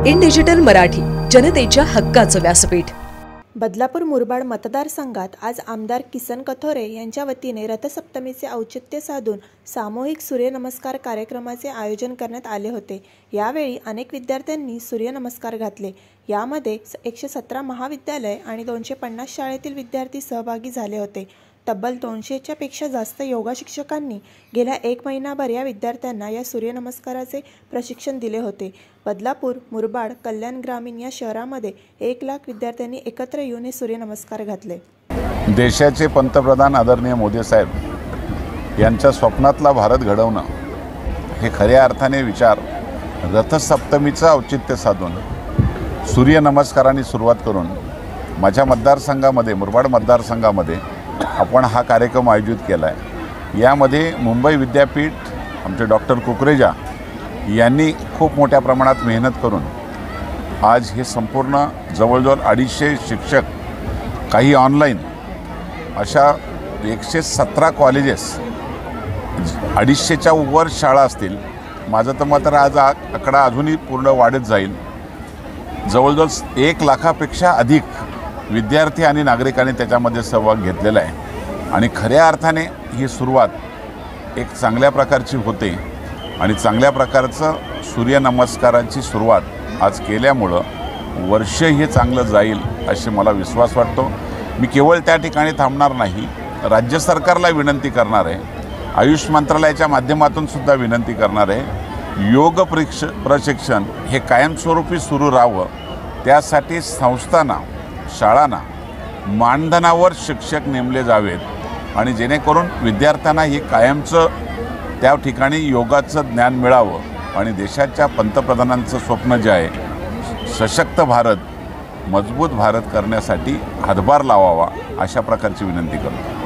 In digital Marathi, जनतेच्या हक्काचं व्यासपीठ। बदलापूर मुरबाड मतदारसंघात आज आमदार किसन कथोरे यांच्या वतीने रथसप्तमीचे औचित्य साधून सामूहिक सूर्यनमस्कार कार्यक्रमाचे आयोजन करण्यात आले होते। यावेळी अनेक विद्यार्थ्यांनी सूर्यनमस्कार घातले। यामध्ये 117 महाविद्यालय आणि 250 शाळेतील विद्यार्थी सहभागी झाले होते। तब्बल 200च्या पेक्षा जास्त योगा शिक्षकांनी गेल्या 1 महिनाभर या विद्यार्थ्यांना या सूर्यनमस्काराचे प्रशिक्षण दिले होते। बदलापूर, मुरबाड, कल्याण ग्रामीण या शहरामध्ये 1 लाख विद्यार्थ्यांनी एकत्र येऊन हे सूर्यनमस्कार घातले। देशाचे पंतप्रधान आदरणीय मोदी साहेब यांच्या स्वप्नातला भारत घडवणं हे खऱ्या अर्थाने विचार रथसप्तमीचं औचित्य साधून सूर्यनमस्कारांनी सुरुवात करून माझ्या मतदारसंघामध्ये, मुरबाड मतदारसंघामध्ये आपण हा कार्यक्रम आयोजित केला आहे। यामध्ये मुंबई विद्यापीठ, आमचे डॉक्टर कुकरेजा यांनी खूप मोठ्या प्रमाणात मेहनत करून आज हे संपूर्ण जवळजवळ 250 शिक्षक, काही ऑनलाईन, अशा 117 कॉलेजेस, 250च्या वर शाळा असतील। माझं तर मत आज आकडा अजूनही पूर्ण वाढत जाईल। जवळजवळ 1 लाखापेक्षा अधिक विद्यार्थी आणि नागरिकांनी त्याच्यामध्ये सहभाग घेतलेला आहे आणि खऱ्या अर्थाने ही सुरुवात एक चांगल्या प्रकारची होते आणि चांगल्या प्रकारचं सूर्यनमस्काराची सुरुवात आज केल्यामुळं वर्ष हे चांगलं जाईल अशी मला विश्वास वाटतो। मी केवळ त्या ठिकाणी थांबणार नाही, राज्य सरकारला विनंती करणार आहे, आयुष मंत्रालयाच्या माध्यमातून सुद्धा विनंती करणार आहे, योग प्रशिक्षण हे कायमस्वरूपी सुरू राहावं, त्यासाठी संस्थांना, शाळांना मानधनावर शिक्षक नेमले जावेत आणि जेणेकरून विद्यार्थ्यांना हे कायमचं त्या ठिकाणी योगाचं ज्ञान मिळावं आणि देशाच्या पंतप्रधानांचं स्वप्न जे आहे सशक्त भारत, मजबूत भारत करण्यासाठी हातभार लावावा अशा प्रकारची विनंती करतो।